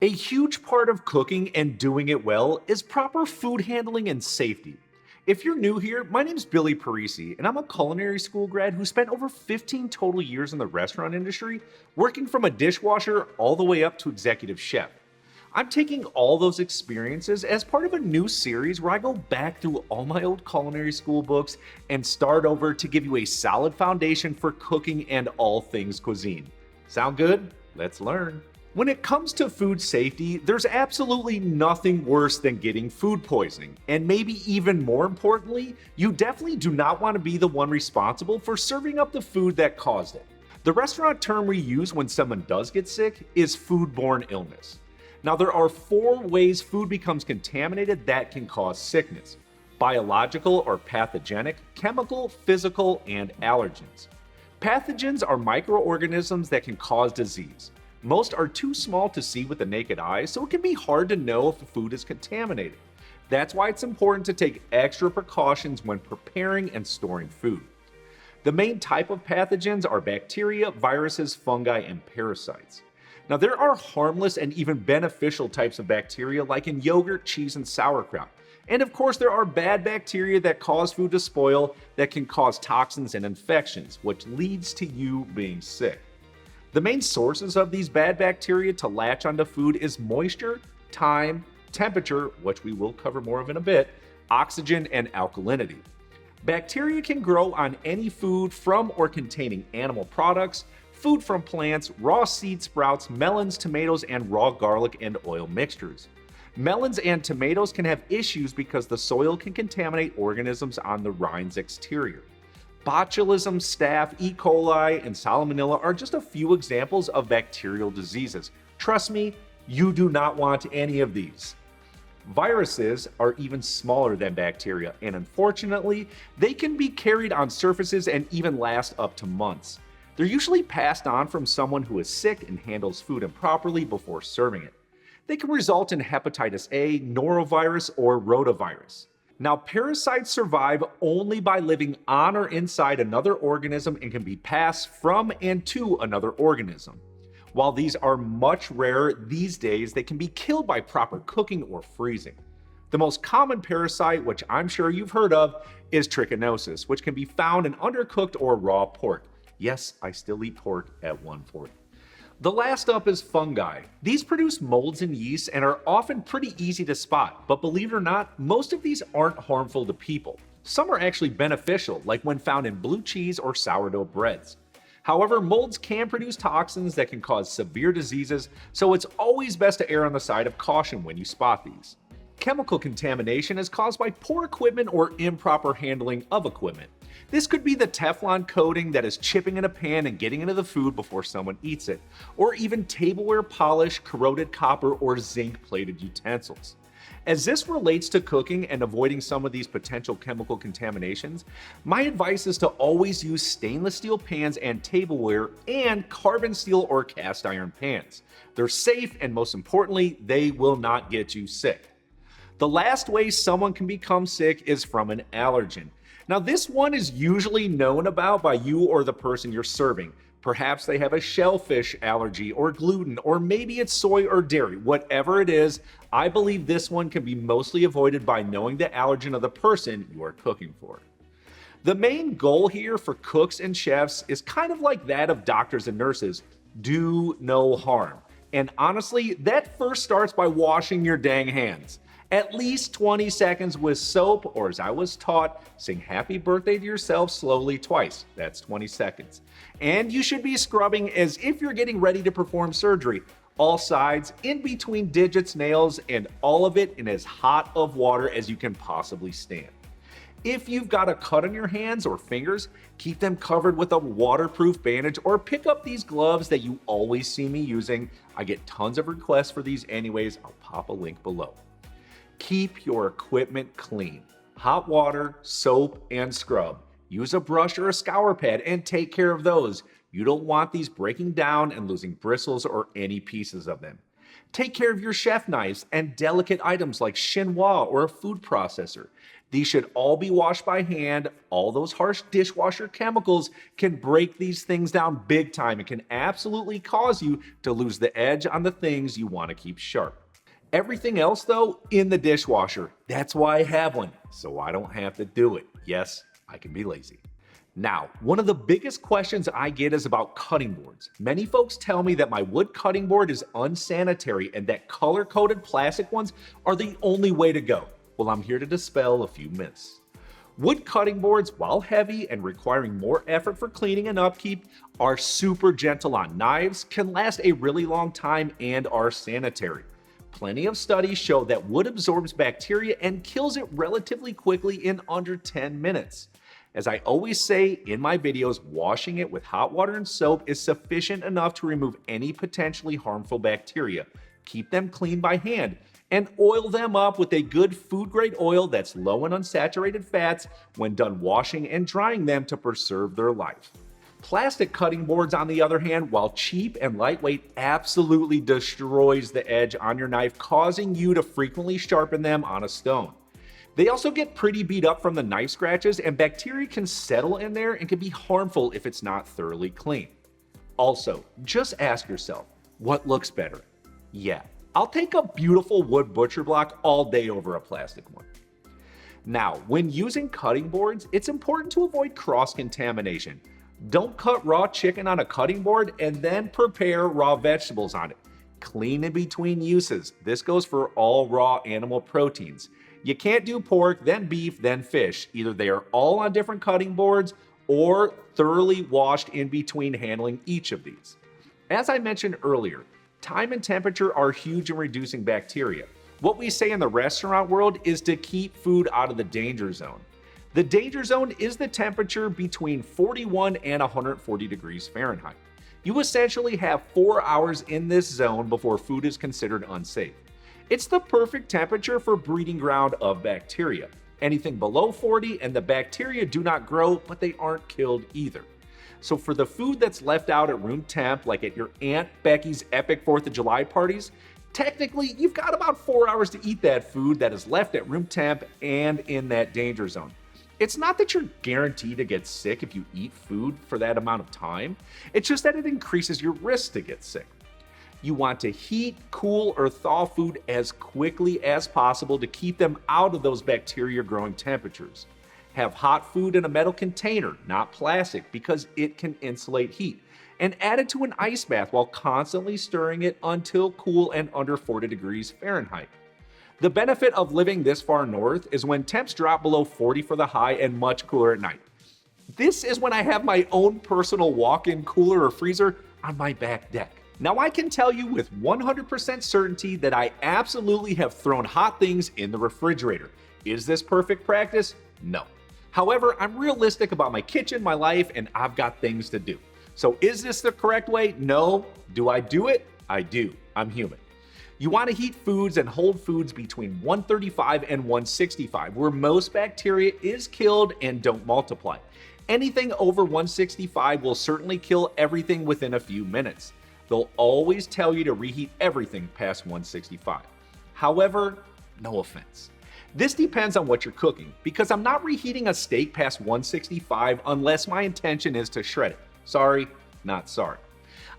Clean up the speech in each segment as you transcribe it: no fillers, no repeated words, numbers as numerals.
A huge part of cooking and doing it well is proper food handling and safety. If you're new here, my name's Billy Parisi, and I'm a culinary school grad who spent over 15 total years in the restaurant industry, working from a dishwasher all the way up to executive chef. I'm taking all those experiences as part of a new series where I go back through all my old culinary school books and start over to give you a solid foundation for cooking and all things cuisine. Sound good? Let's learn. When it comes to food safety, there's absolutely nothing worse than getting food poisoning. And maybe even more importantly, you definitely do not want to be the one responsible for serving up the food that caused it. The restaurant term we use when someone does get sick is foodborne illness. Now, there are 4 ways food becomes contaminated that can cause sickness: biological or pathogenic, chemical, physical, and allergens. Pathogens are microorganisms that can cause disease. Most are too small to see with the naked eye, so it can be hard to know if the food is contaminated. That's why it's important to take extra precautions when preparing and storing food. The main type of pathogens are bacteria, viruses, fungi, and parasites. Now, there are harmless and even beneficial types of bacteria like in yogurt, cheese, and sauerkraut. And of course, there are bad bacteria that cause food to spoil that can cause toxins and infections, which leads to you being sick. The main sources of these bad bacteria to latch onto food is moisture, time, temperature, which we will cover more of in a bit, oxygen, and alkalinity. Bacteria can grow on any food from or containing animal products, food from plants, raw seed sprouts, melons, tomatoes, and raw garlic and oil mixtures. Melons and tomatoes can have issues because the soil can contaminate organisms on the rind's exterior. Botulism, staph, E. coli, and salmonella are just a few examples of bacterial diseases. Trust me, you do not want any of these. Viruses are even smaller than bacteria, and unfortunately, they can be carried on surfaces and even last up to months. They're usually passed on from someone who is sick and handles food improperly before serving it. They can result in hepatitis A, norovirus, or rotavirus. Now, parasites survive only by living on or inside another organism and can be passed from and to another organism. While these are much rarer these days, they can be killed by proper cooking or freezing. The most common parasite, which I'm sure you've heard of, is trichinosis, which can be found in undercooked or raw pork. Yes, I still eat pork at 1/4. The last up is fungi. These produce molds and yeast and are often pretty easy to spot, but believe it or not, most of these aren't harmful to people. Some are actually beneficial, like when found in blue cheese or sourdough breads. However, molds can produce toxins that can cause severe diseases, so it's always best to err on the side of caution when you spot these. Chemical contamination is caused by poor equipment or improper handling of equipment. This could be the Teflon coating that is chipping in a pan and getting into the food before someone eats it, or even tableware polish, corroded copper, or zinc-plated utensils. As this relates to cooking and avoiding some of these potential chemical contaminations, my advice is to always use stainless steel pans and tableware and carbon steel or cast iron pans. They're safe, and most importantly, they will not get you sick. The last way someone can become sick is from an allergen. Now, this one is usually known about by you or the person you're serving. Perhaps they have a shellfish allergy or gluten, or maybe it's soy or dairy. Whatever it is, I believe this one can be mostly avoided by knowing the allergen of the person you are cooking for. The main goal here for cooks and chefs is kind of like that of doctors and nurses: do no harm. And honestly, that first starts by washing your dang hands. At least 20 seconds with soap, or as I was taught, sing happy birthday to yourself slowly twice. That's 20 seconds. And you should be scrubbing as if you're getting ready to perform surgery. All sides, in between digits, nails, and all of it in as hot of water as you can possibly stand. If you've got a cut on your hands or fingers, keep them covered with a waterproof bandage, or pick up these gloves that you always see me using. I get tons of requests for these anyways. I'll pop a link below. Keep your equipment clean. Hot water, soap, and scrub. Use a brush or a scour pad and take care of those. You don't want these breaking down and losing bristles or any pieces of them. Take care of your chef knives and delicate items like chinois or a food processor. These should all be washed by hand. All those harsh dishwasher chemicals can break these things down big time and can absolutely cause you to lose the edge on the things you want to keep sharp. Everything else, though, in the dishwasher. That's why I have one, so I don't have to do it. Yes, I can be lazy. Now, one of the biggest questions I get is about cutting boards. Many folks tell me that my wood cutting board is unsanitary and that color-coded plastic ones are the only way to go. Well, I'm here to dispel a few myths. Wood cutting boards, while heavy and requiring more effort for cleaning and upkeep, are super gentle on knives, can last a really long time, and are sanitary. Plenty of studies show that wood absorbs bacteria and kills it relatively quickly in under 10 minutes. As I always say in my videos, washing it with hot water and soap is sufficient enough to remove any potentially harmful bacteria. Keep them clean by hand and oil them up with a good food-grade oil that's low in unsaturated fats when done washing and drying them to preserve their life. Plastic cutting boards, on the other hand, while cheap and lightweight, absolutely destroys the edge on your knife, causing you to frequently sharpen them on a stone. They also get pretty beat up from the knife scratches, and bacteria can settle in there and can be harmful if it's not thoroughly clean. Also, just ask yourself, what looks better? Yeah, I'll take a beautiful wood butcher block all day over a plastic one. Now, when using cutting boards, it's important to avoid cross-contamination. Don't cut raw chicken on a cutting board and then prepare raw vegetables on it. Clean in between uses. This goes for all raw animal proteins. You can't do pork, then beef, then fish. Either they are all on different cutting boards or thoroughly washed in between handling each of these. As I mentioned earlier, time and temperature are huge in reducing bacteria. What we say in the restaurant world is to keep food out of the danger zone. The danger zone is the temperature between 41 and 140 degrees Fahrenheit. You essentially have 4 hours in this zone before food is considered unsafe. It's the perfect temperature for breeding ground of bacteria. Anything below 40 and the bacteria do not grow, but they aren't killed either. So for the food that's left out at room temp, like at your Aunt Becky's epic 4th of July parties, technically you've got about 4 hours to eat that food that is left at room temp and in that danger zone. It's not that you're guaranteed to get sick if you eat food for that amount of time. It's just that it increases your risk to get sick. You want to heat, cool, or thaw food as quickly as possible to keep them out of those bacteria growing temperatures. Have hot food in a metal container, not plastic, because it can insulate heat. And add it to an ice bath while constantly stirring it until cool and under 40 degrees Fahrenheit. The benefit of living this far north is when temps drop below 40 for the high and much cooler at night. This is when I have my own personal walk-in cooler or freezer on my back deck. Now I can tell you with 100% certainty that I absolutely have thrown hot things in the refrigerator. Is this perfect practice? No. However, I'm realistic about my kitchen, my life, and I've got things to do. So is this the correct way? No. Do I do it? I do. I'm human. You want to heat foods and hold foods between 135 and 165, where most bacteria is killed and don't multiply. Anything over 165 will certainly kill everything within a few minutes. They'll always tell you to reheat everything past 165. However, no offense. This depends on what you're cooking, because I'm not reheating a steak past 165 unless my intention is to shred it. Sorry, not sorry.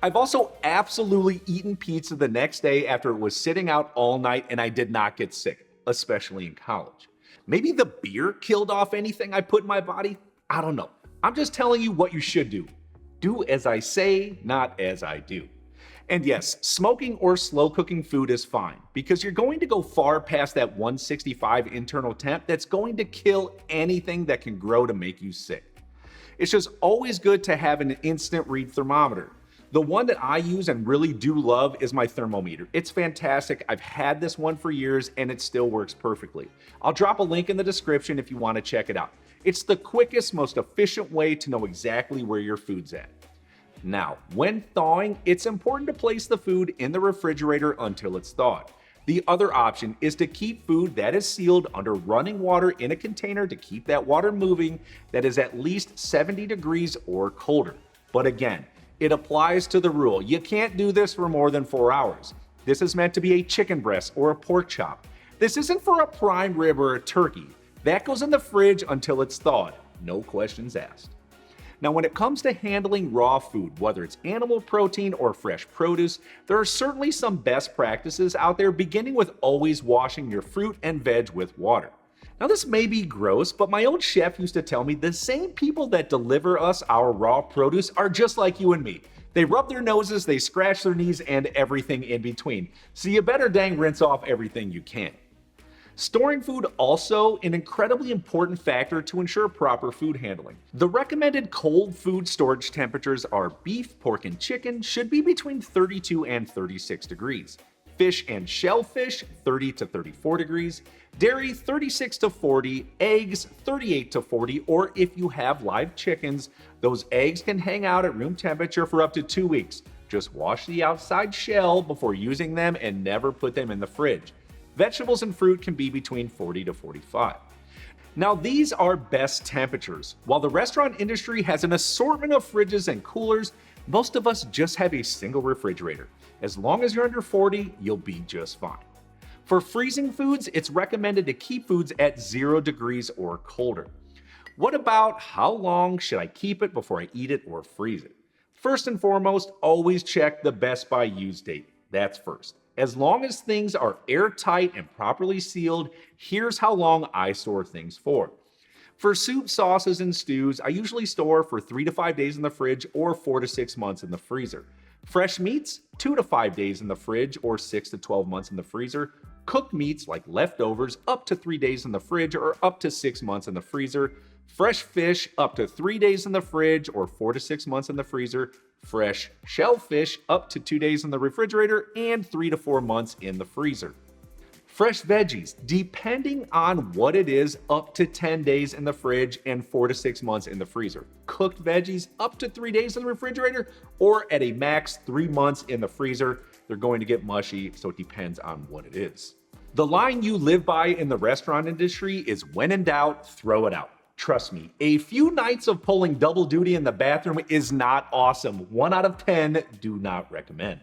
I've also absolutely eaten pizza the next day after it was sitting out all night and I did not get sick, especially in college. Maybe the beer killed off anything I put in my body? I don't know. I'm just telling you what you should do. Do as I say, not as I do. And yes, smoking or slow cooking food is fine because you're going to go far past that 165 internal temp that's going to kill anything that can grow to make you sick. It's just always good to have an instant read thermometer. The one that I use and really do love is my Thermometer. It's fantastic. I've had this one for years and it still works perfectly. I'll drop a link in the description if you want to check it out. It's the quickest, most efficient way to know exactly where your food's at. Now, when thawing, it's important to place the food in the refrigerator until it's thawed. The other option is to keep food that is sealed under running water in a container to keep that water moving that is at least 70 degrees or colder. But again, it applies to the rule. You can't do this for more than 4 hours. This is meant to be a chicken breast or a pork chop. This isn't for a prime rib or a turkey. That goes in the fridge until it's thawed, no questions asked. Now, when it comes to handling raw food, whether it's animal protein or fresh produce, there are certainly some best practices out there, beginning with always washing your fruit and veg with water. Now, this may be gross, but my old chef used to tell me the same people that deliver us our raw produce are just like you and me. They rub their noses, they scratch their knees, and everything in between. So you better dang rinse off everything you can. Storing food also an incredibly important factor to ensure proper food handling. The recommended cold food storage temperatures are beef, pork, and chicken should be between 32 and 36 degrees. Fish and shellfish, 30 to 34 degrees. Dairy, 36 to 40. Eggs, 38 to 40. Or if you have live chickens, those eggs can hang out at room temperature for up to 2 weeks. Just wash the outside shell before using them and never put them in the fridge. Vegetables and fruit can be between 40 to 45. Now, these are best temperatures. While the restaurant industry has an assortment of fridges and coolers, most of us just have a single refrigerator. As long as you're under 40, you'll be just fine. For freezing foods, it's recommended to keep foods at 0 degrees or colder. What about how long should I keep it before I eat it or freeze it? First and foremost, always check the best by use date. That's first. As long as things are airtight and properly sealed, here's how long I store things for. For soup, sauces, and stews, I usually store for 3 to 5 days in the fridge or 4 to 6 months in the freezer. Fresh meats, 2 to 5 days in the fridge or 6 to 12 months in the freezer. Cooked meats like leftovers, up to 3 days in the fridge or up to 6 months in the freezer. Fresh fish, up to 3 days in the fridge or 4 to 6 months in the freezer. Fresh shellfish, up to 2 days in the refrigerator and 3 to 4 months in the freezer. Fresh veggies, depending on what it is, up to 10 days in the fridge and 4 to 6 months in the freezer. Cooked veggies, up to 3 days in the refrigerator or at a max 3 months in the freezer. They're going to get mushy, so it depends on what it is. The line you live by in the restaurant industry is when in doubt, throw it out. Trust me, a few nights of pulling double duty in the bathroom is not awesome. 1 out of 10, do not recommend.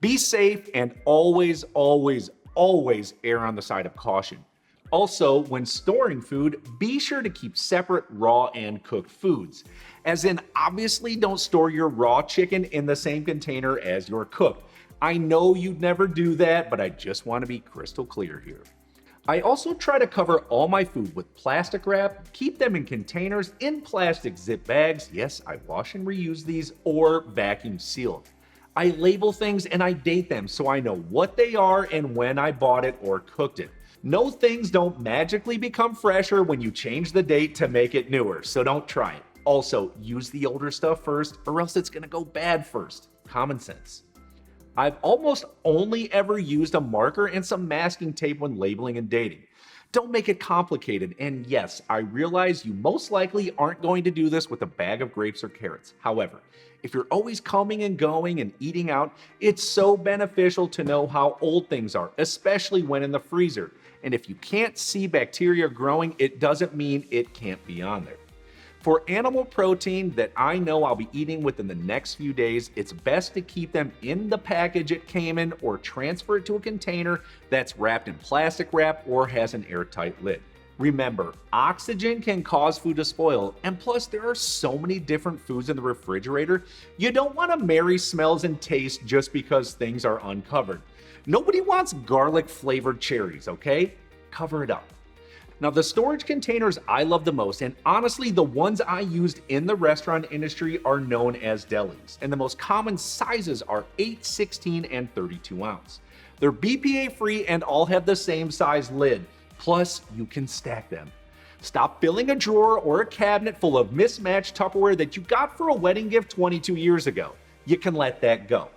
Be safe and always, always, always err on the side of caution. Also, when storing food, be sure to keep separate raw and cooked foods. As in, obviously don't store your raw chicken in the same container as your cooked. I know you'd never do that, but I just want to be crystal clear here. I also try to cover all my food with plastic wrap, keep them in containers in plastic zip bags, yes, I wash and reuse these, or vacuum sealed. I label things and I date them so I know what they are and when I bought it or cooked it. No, things don't magically become fresher when you change the date to make it newer, so don't try it. Also, use the older stuff first or else it's gonna go bad first. Common sense. I've almost only ever used a marker and some masking tape when labeling and dating. Don't make it complicated, and yes, I realize you most likely aren't going to do this with a bag of grapes or carrots. However, if you're always coming and going and eating out, it's so beneficial to know how old things are, especially when in the freezer. And if you can't see bacteria growing, it doesn't mean it can't be on there. For animal protein that I know I'll be eating within the next few days, it's best to keep them in the package it came in or transfer it to a container that's wrapped in plastic wrap or has an airtight lid. Remember, oxygen can cause food to spoil, and plus there are so many different foods in the refrigerator, you don't want to marry smells and taste just because things are uncovered. Nobody wants garlic flavored cherries, okay? Cover it up. Now, the storage containers I love the most, and honestly the ones I used in the restaurant industry, are known as delis, and the most common sizes are 8, 16, and 32 ounce. They're BPA free and all have the same size lid, plus you can stack them. Stop filling a drawer or a cabinet full of mismatched Tupperware that you got for a wedding gift 22 years ago. You can let that go.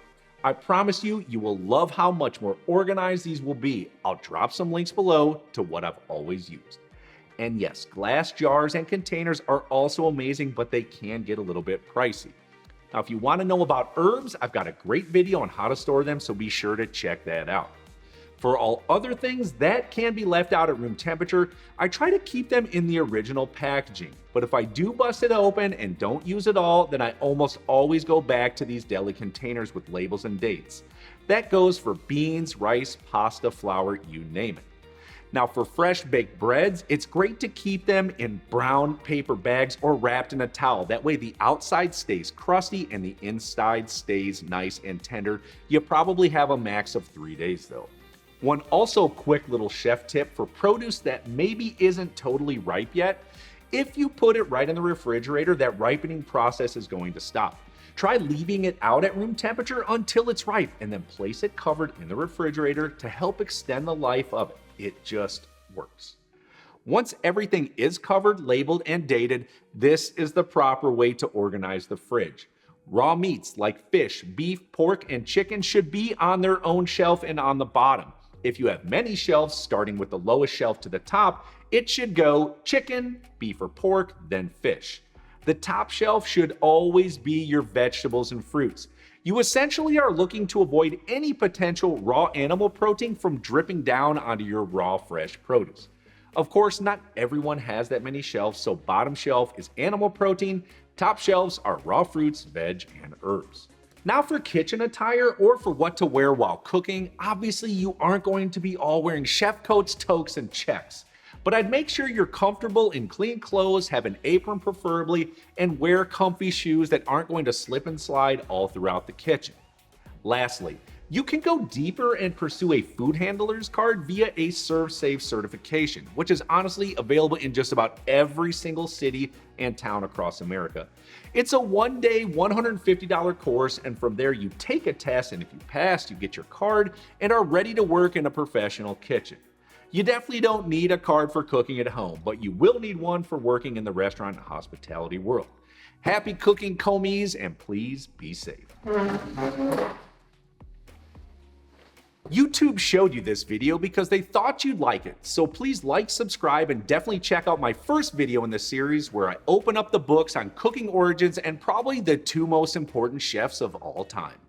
I promise you, you will love how much more organized these will be. I'll drop some links below to what I've always used. And yes, glass jars and containers are also amazing, but they can get a little bit pricey. Now, if you want to know about herbs, I've got a great video on how to store them, so be sure to check that out. For all other things that can be left out at room temperature, I try to keep them in the original packaging. But if I do bust it open and don't use it all, then I almost always go back to these deli containers with labels and dates. That goes for beans, rice, pasta, flour, you name it. Now for fresh baked breads, it's great to keep them in brown paper bags or wrapped in a towel. That way the outside stays crusty and the inside stays nice and tender. You probably have a max of 3 days though. One also quick little chef tip for produce that maybe isn't totally ripe yet: if you put it right in the refrigerator, that ripening process is going to stop. Try leaving it out at room temperature until it's ripe and then place it covered in the refrigerator to help extend the life of it. It just works. Once everything is covered, labeled, and dated, this is the proper way to organize the fridge. Raw meats like fish, beef, pork, and chicken should be on their own shelf and on the bottom. If you have many shelves, starting with the lowest shelf to the top, it should go chicken, beef or pork, then fish. The top shelf should always be your vegetables and fruits. You essentially are looking to avoid any potential raw animal protein from dripping down onto your raw fresh produce. Of course, not everyone has that many shelves, so bottom shelf is animal protein, top shelves are raw fruits, veg, and herbs. Now for kitchen attire or for what to wear while cooking, obviously you aren't going to be all wearing chef coats, toques, and checks. But I'd make sure you're comfortable in clean clothes, have an apron preferably, and wear comfy shoes that aren't going to slip and slide all throughout the kitchen. Lastly, you can go deeper and pursue a food handler's card via a ServSafe certification, which is honestly available in just about every single city and town across America. It's a one-day, $150 course, and from there you take a test, and if you pass, you get your card and are ready to work in a professional kitchen. You definitely don't need a card for cooking at home, but you will need one for working in the restaurant and hospitality world. Happy cooking, Commies, and please be safe. YouTube showed you this video because they thought you'd like it, so please like, subscribe, and definitely check out my first video in this series where I open up the books on cooking origins and probably the two most important chefs of all time.